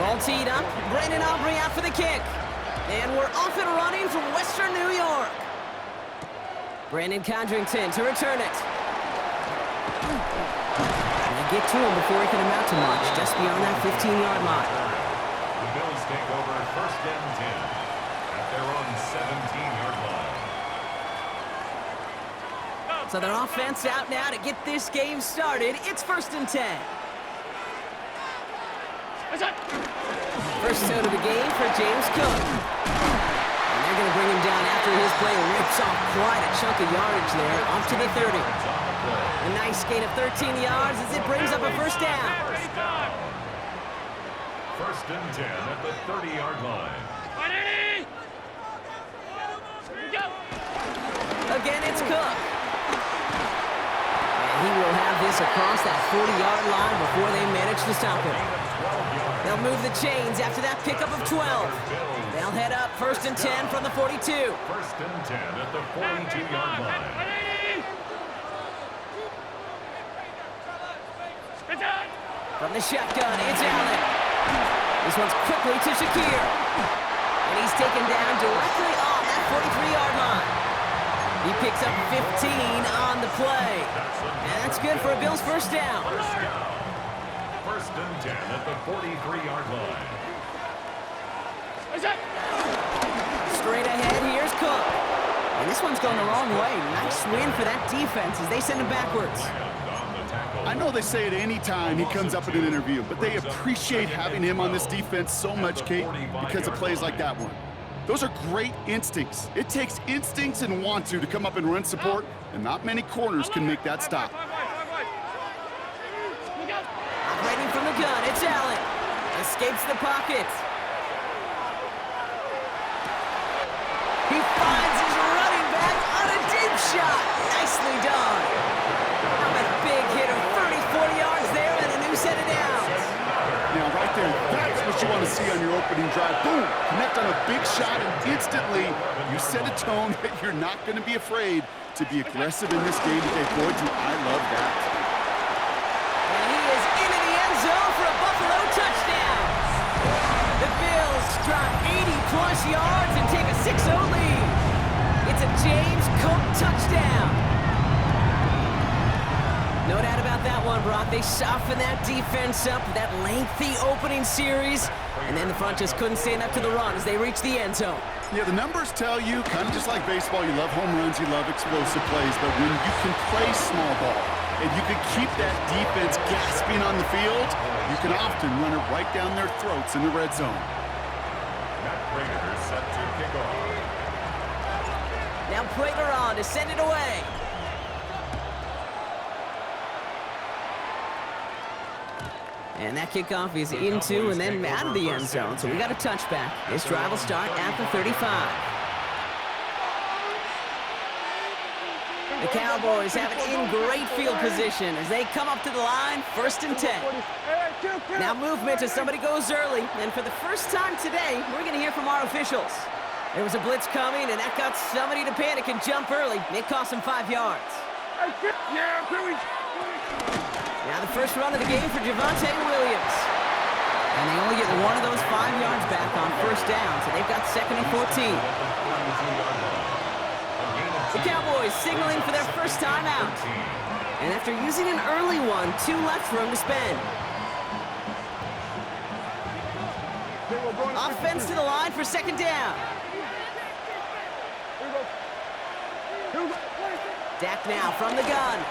All teed up. Brandon Aubrey out for the kick. And we're off and running from Western New York. Brandon Condrington to return it. And get to him before he can amount to much, just beyond that 15-yard line. The Bills take over 1st and 10 at their own 17-yard line. So their offense out now to get this game started. It's 1st and 10. First out of the game for James Cook. And they're going to bring him down after his play rips off quite a chunk of yardage there, up to the 30. A nice gain of 13 yards as it brings up a 1st down. 1st and 10 at the 30-yard line. Again, it's Cook. And he will have this across that 40-yard line before they manage to stop him. They'll move the chains after that pickup of 12. They'll head up 1st and 10 from the 42. 1st and 10 at the 42-yard line. From the shotgun, it's Allen. This one's quickly to Shakir. And he's taken down directly on that 43-yard line. He picks up 15 on the play. And that's good for a Bills 1st down. 1st and 10 at the 43-yard line. Straight ahead, here's Cook. And this one's going the wrong way. Nice win for that defense as they send him backwards. I know they say it any time he comes up in an interview, but they appreciate having him on this defense so much, Kate, because of plays like that one. Those are great instincts. It takes instincts and want to come up and run support, and not many corners can make that stop. Operating from the gun, it's Allen. Escapes the pocket. He finds his running back on a deep shot. Nicely done. How about a big hit of 34 yards there and a new set of downs. Now, right there, that's what you want to see on your opening drive. Boom! Connect on a big shot, and instantly you set a tone that you're not going to be afraid to be aggressive in this game today. Boy, do I love that. And he is into the end zone for a Buffalo touchdown. The Bills drop 80-plus yards and take a 6-0 lead. It's a James Cook touchdown. No doubt about that one, Brock. They softened that defense up with that lengthy opening series, and then the front just couldn't stand up to the run as they reached the end zone. Yeah, the numbers tell you, kind of just like baseball, you love home runs, you love explosive plays, but when you can play small ball and you can keep that defense gasping on the field, you can often run it right down their throats in the red zone. Matt Prater set to kick off. Now Prater on to send it away. And that kickoff is into and then out of the end zone. So we got a touchback. This drive will start at the 35. The Cowboys have it in great field position as they come up to the line, 1st and 10. Now movement as somebody goes early. And for the first time today, we're going to hear from our officials. There was a blitz coming, and that got somebody to panic and jump early. It cost them 5 yards. Now the first run of the game for Javonte Williams. And they only get one of those 5 yards back on 1st down, so they've got 2nd and 14. The Cowboys signaling for their first time out. And after using an early one, 2 left for him to spend. Offense to the line for 2nd down. Dak now from the gun.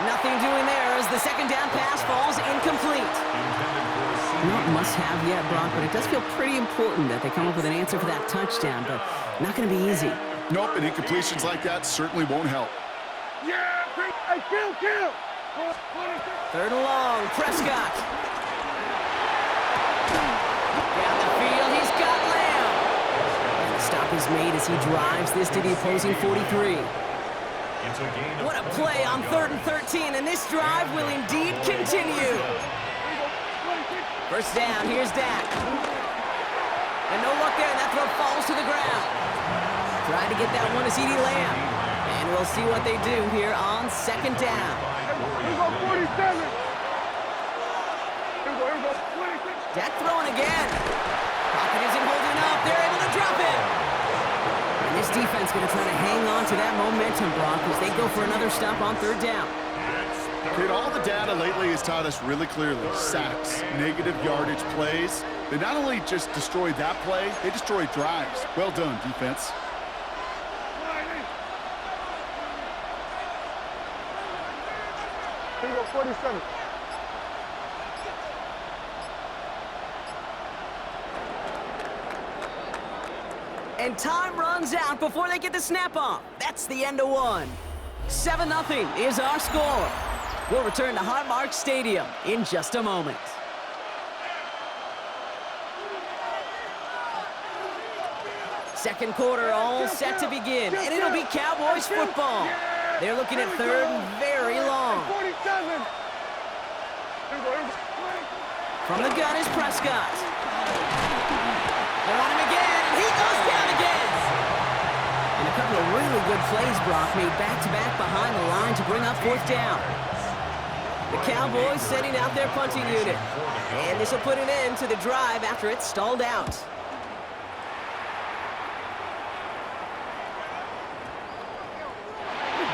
Nothing doing there as the 2nd down pass falls incomplete. Not must-have yet, Brock, but it does feel pretty important that they come up with an answer for that touchdown, but not going to be easy. Nope, and incompletions like that certainly won't help. Kill! 3rd and long, Prescott. Down the field, he's got Lamb. And the stop is made as he drives this to the opposing 43. What a play on 3rd and 13, and this drive will indeed continue. 1st down, here's Dak. And no luck there, and that throw falls to the ground. Trying to get that one to CeeDee Lamb. And we'll see what they do here on 2nd down. Here we go, 47. Here we go, 26. Dak throwing again. Pocket isn't holding up. They're able to drop it. And this defense going to try to hang on to that momentum, Brock, as they go for another stop on third down. Kid, all the data lately has taught us really clearly, sacks, negative yardage plays, they not only just destroy that play, they destroy drives. Well done, defense. Here we go, 47. And time runs out before they get the snap off. That's the end of one. 7-0 is our score. We'll return to Highmark Stadium in just a moment. Second quarter all set to begin, and it'll be Cowboys football. They're looking at third and very long. 47. From the gun is Prescott. They're on him again, and he goes down again. And a couple of really good plays, Brock, made back-to-back behind the line to bring up fourth down. The Cowboys setting out their punting unit. And this will put an end to the drive after it stalled out.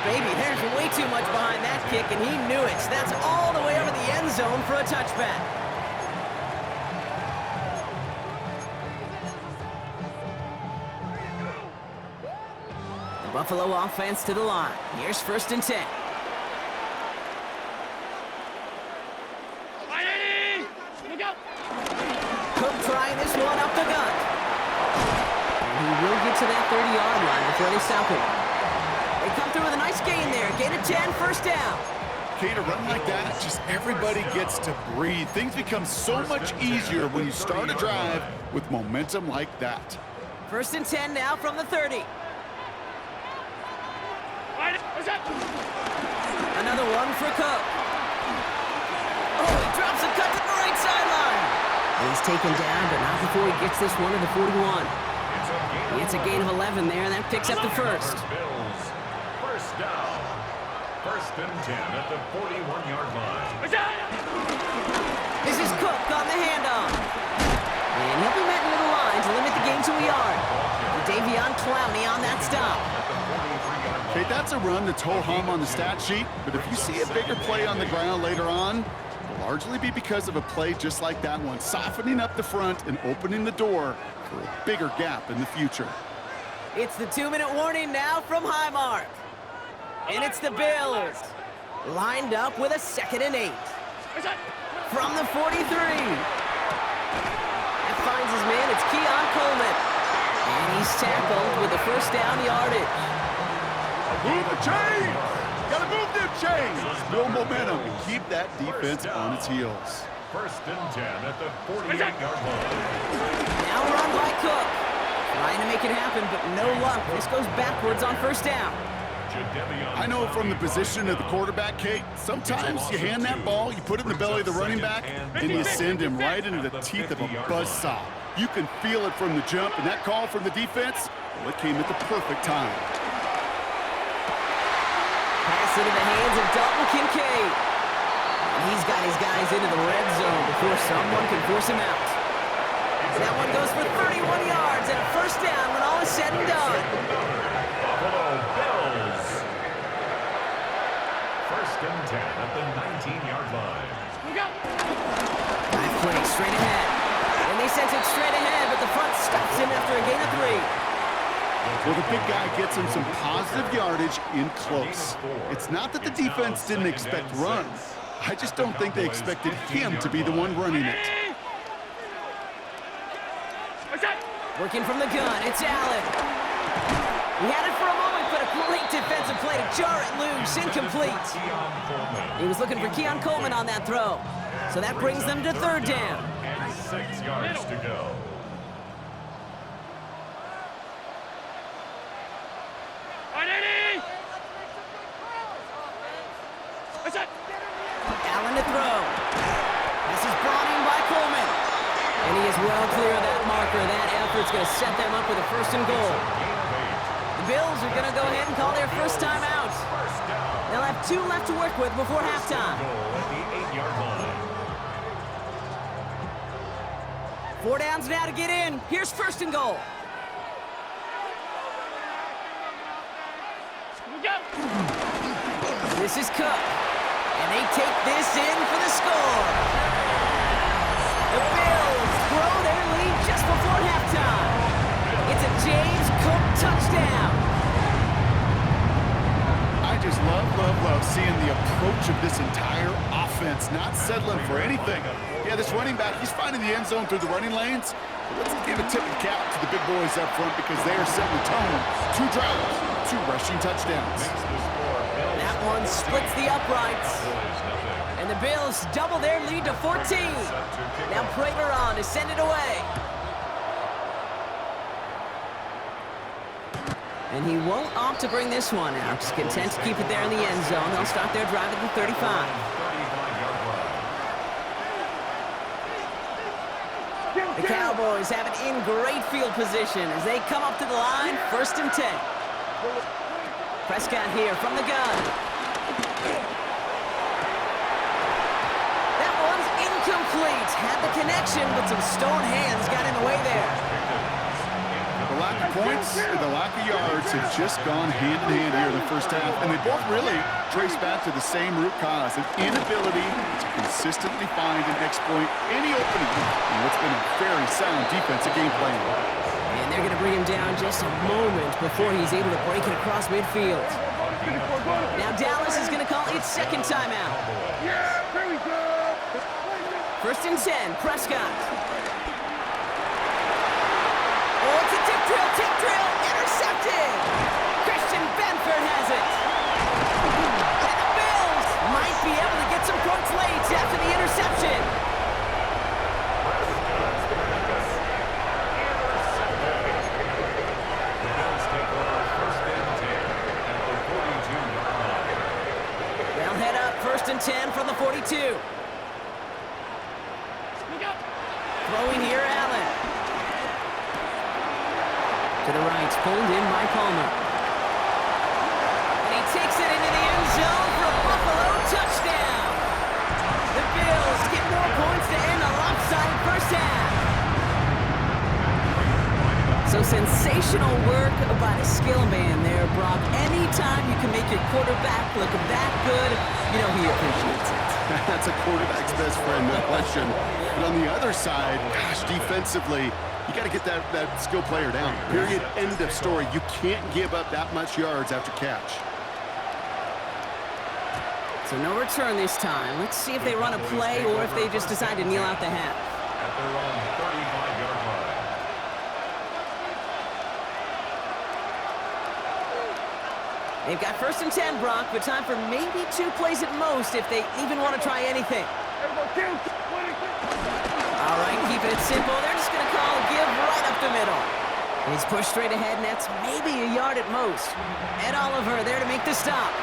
Baby, there's way too much behind that kick, and he knew it. That's all the way over the end zone for a touchback. The Buffalo offense to the line. Here's 1st and 10. Cook trying this one up the gut. And he will get to that 30-yard line before they stop him. They come through with a nice gain there. Gain of 10, first down. Okay, to run like that, just everybody gets to breathe. Things become so much easier when you start a drive with momentum like that. 1st and 10 now from the 30. Another one for Cook. Oh, he drops a cut to the right sideline. He's taken down, but not before he gets this one to the 41. He gets a gain of 11 there, and that picks up the first. First down. 1st and 10 at the 41-yard line. This is Cook on the handoff. And he'll be met into the line to limit the gain to a yard. Davion Clowney on that stop. Okay, that's a run that's ho-hum on the stat sheet, but if you see a bigger play on the ground later on, it'll largely be because of a play just like that one, softening up the front and opening the door for a bigger gap in the future. It's the 2-minute warning now from Highmark. And it's the Bills, lined up with a 2nd and 8. From the 43. That finds his man, it's Keon Coleman. And he's tackled with the first down yardage. Move the chains! Gotta move them chains! Build momentum and keep that defense on its heels. 1st and 10 at the 48-yard line. Now run by Cook. Trying to make it happen, but no luck. This goes backwards on 1st down. I know from the position of the quarterback, Kate, sometimes you hand that ball, you put it in the belly of the running back, and you send him right into the teeth of a buzzsaw. You can feel it from the jump, and that call from the defense, well, it came at the perfect time. Pass into the hands of Dalton Kincaid. And he's got his guys into the red zone before someone can force him out. That one goes for 31 yards and a first down when all is said and done. Buffalo Bills. 1st and 10 at the 19-yard line. Nice play straight ahead. And they sent it straight ahead, but the front stops him after a gain of 3. Well, the big guy gets him some positive yardage in close. It's not that the defense didn't expect runs. I just don't think they expected him to be the one running it. Working from the gun, it's Allen. He had it for a moment, but a great defensive play to jar it loose, incomplete. He was looking for Keon Coleman on that throw. So that brings them to 3rd down. And 6 yards to go. Allen to throw. This is brought in by Coleman. And he is well clear of that marker. That effort's going to set them up with a 1st and goal. The Bills are going to go ahead and call their first time out. They'll have 2 left to work with before halftime. Goal at the 8-yard line. 4 downs now to get in. Here's first and goal. This is Cook. And they take this in for the score. The Bills grow their lead just before halftime. It's a James Cook touchdown. I just love seeing the approach of this entire offense, not settling for anything. Yeah, this running back, he's finding the end zone through the running lanes. But let's give a tip of the cap to the big boys up front because they are setting the tone. 2 drives, 2 rushing touchdowns. That one splits the uprights. And the Bills double their lead to 14. Now Prater on to send it away. And he won't opt to bring this one out. Just content to keep it there in the end zone. They'll start their drive at the 35. The Cowboys have it in great field position as they come up to the line, 1st and 10. Prescott here from the gun. That one's incomplete. Had the connection, but some stone hands got in the way there. The lack of points and the lack of yards have just gone hand in hand here in the first half, and they both really trace back to the same root cause, an inability to consistently find and exploit any opening in what's been a very sound defensive game plan. And they're going to bring him down just a moment before he's able to break it across midfield. Now Dallas is going to call its second timeout. 1st and 10, Prescott. Oh, it's a tip drill, intercepted! Christian Benford has it! And the Bills might be able to get some points late after the interception. They'll head up 1st and 10 from the 42. Throwing here, Allen. To the right, pulled in by Palmer. And he takes it into the end zone for a Buffalo touchdown. The Bills get more points to end a lopsided first half. So sensational work by the skill man there, Brock. Anytime you can make your quarterback look that good, you know he appreciates it. That's a quarterback's best friend, no question. But on the other side, gosh, defensively, you got to get that skill player down. Period. End of story. You can't give up that much yards after catch. So no return this time. Let's see if they run a play or if they just decide to kneel out the half. At their own 35-yard line. They've got 1st and 10, Brock, but time for maybe 2 plays at most if they even want to try anything. All right, keeping it simple. They're just going to call a give right up the middle. He's pushed straight ahead, and that's maybe a yard at most. Ed Oliver there to make the stop.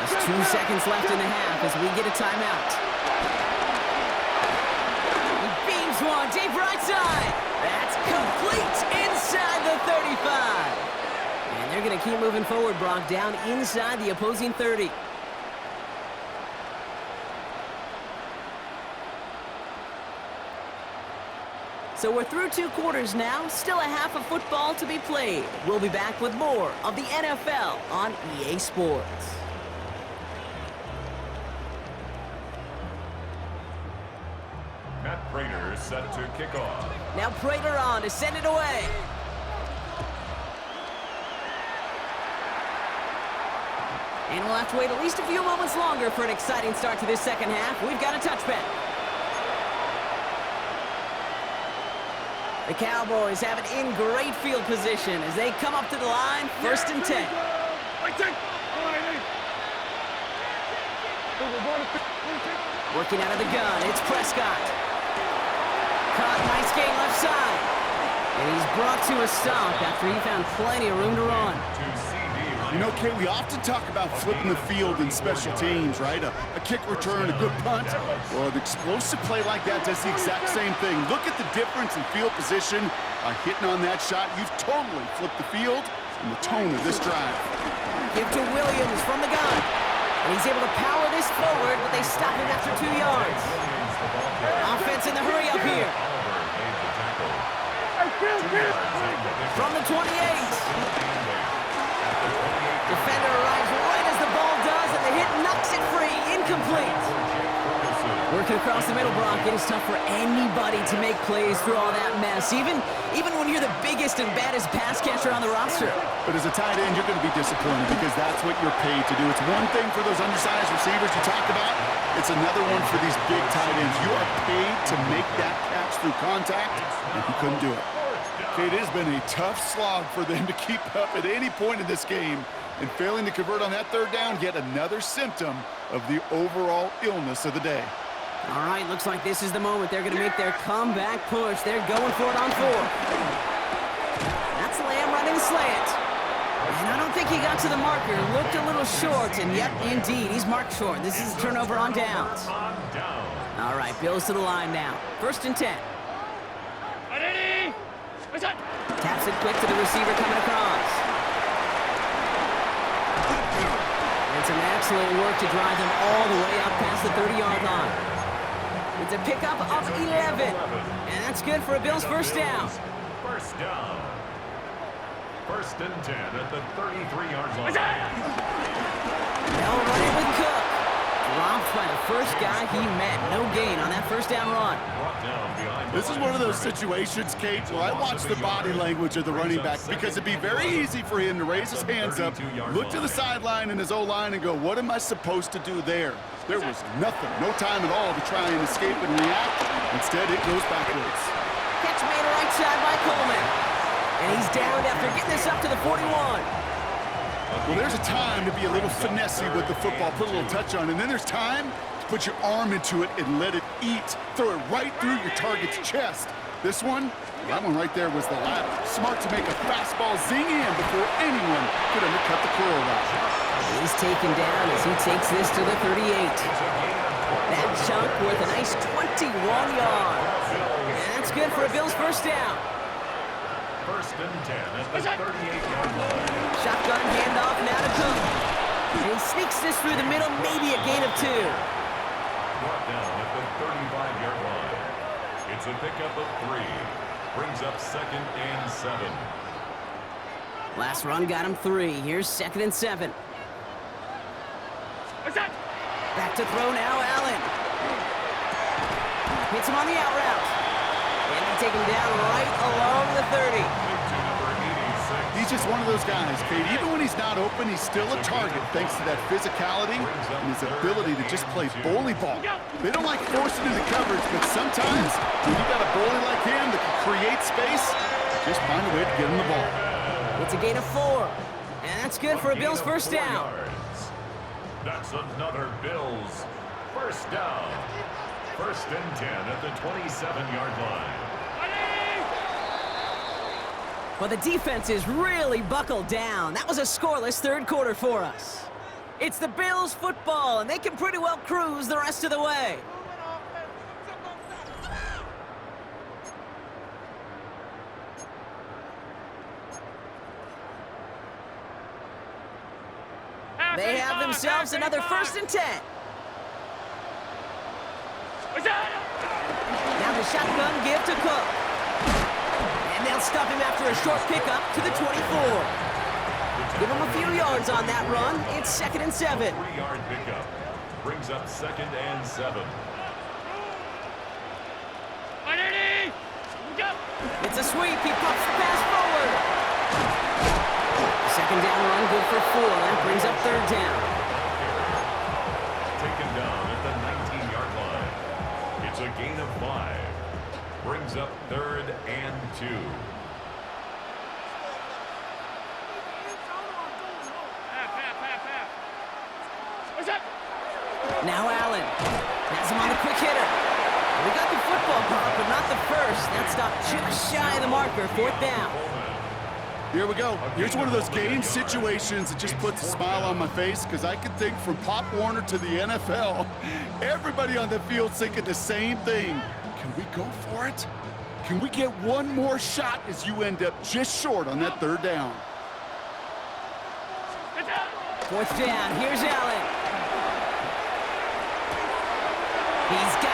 Just 2 seconds left in the half as we get a timeout. He beams one deep right side. That's complete inside the 35. And they're going to keep moving forward, Brock, down inside the opposing 30. So we're through 2 quarters now, still a half of football to be played. We'll be back with more of the NFL on EA Sports. Matt Prater set to kick off. Now Prater on to send it away. And we'll have to wait at least a few moments longer for an exciting start to this second half. We've got a touchback. The Cowboys have it in great field position as they come up to the line, 1st and 10. Working out of the gun, it's Prescott. Caught, nice game left side. And he's brought to a stop after he found plenty of room to run. You know, Kay, we often talk about flipping the field in special teams, right? A kick return, a good punt. Well, an explosive play like that does the exact same thing. Look at the difference in field position. By hitting on that shot, you've totally flipped the field and the tone of this drive. Give to Williams from the gun. And he's able to power this forward, but they stop him after 2 yards. Offense in the hurry up here. working across the middle, Brock. It is tough for anybody to make plays through all that mess, even when you're the biggest and baddest pass catcher on the roster. But as a tight end, you're going to be disappointed because that's what you're paid to do. It's one thing for those undersized receivers you talked about. It's another one for these big tight ends. You are paid to make that catch through contact, and he couldn't do it. Okay, it has been a tough slog for them to keep up at any point in this game, and failing to convert on that third down, yet another symptom of the overall illness of the day. All right, looks like this is the moment they're going to make their comeback push. They're going for it on 4th. That's Lamb running slant. And I don't think he got to the marker. Looked a little short, and yep, indeed, he's marked short. This is a turnover on downs. All right, Bills to the line now. 1st and 10. Taps it quick to the receiver coming across. And some excellent work to drive them all the way up past the 30-yard line. It's a pickup of 11. And that's good for a Bills first down. First down. 1st and 10 at the 33-yard line. They'll run it with Cook. Dropped by the first guy he met. No gain on that first down run. This is one of those situations, Kate, where I watch the body language of the running back because it'd be very easy for him to raise his hands up, look to the sideline and his O-line and go, what am I supposed to do there? There was nothing, no time at all to try and escape and react. Instead, it goes backwards. Catch made right side by Coleman. And he's down after getting this up to the 41. Well, there's a time to be a little finessey with the football, put a little touch on, and then there's time to put your arm into it and let it eat. Throw it right through your target's chest. This one, that one right there was the latter. Smart to make a fastball zing in before anyone could undercut the curl route. He's taken down as he takes this to the 38. That chunk worth a nice 21 yards. And that's good for a Bills first down. 1st and 10 at the 38-yard line. Shotgun handoff now to Cook. And he sneaks this through the middle, maybe a gain of 2. Brought down at the 35-yard line. It's a pickup of 3. Brings up 2nd and 7. Last run got him 3. Here's 2nd and 7. Back to throw now, Allen. Hits him on the out route. And they take him down right along the 30. He's just one of those guys, Kate. Even when he's not open, he's still a target thanks to that physicality and his ability to just play bully ball. They don't like forcing into coverage, but sometimes when you got a bully like him that can create space, just find a way to get him the ball. It's a gain of 4. And that's good for a Bills first down. That's another Bills first down. 1st and 10 at the 27-yard line. Well, the defense is really buckled down. That was a scoreless third quarter for us. It's the Bills football, and they can pretty well cruise the rest of the way. They have themselves another 1st and 10. Now the shotgun give to Cook. And they'll stop him after a short pickup to the 24. Give him a few yards on that run. It's 2nd and 7. 3-yard pickup. Brings up 2nd and 7. It's a sweep. He pops the pass forward. 2nd down run good for 4. That brings up 3rd down. Taken down at the 19-yard line. It's a gain of 5. Brings up 3rd and 2. Now Allen has him on the quick hitter. We got the football part, but not the first. That stopped just shy of the marker. 4th down. Here we go. Here's one of those game situations that just puts a smile on my face because I can think from Pop Warner to the NFL, everybody on the field's thinking the same thing. Can we go for it? Can we get one more shot as you end up just short on that 3rd down? 4th down. Here's Allen. He's got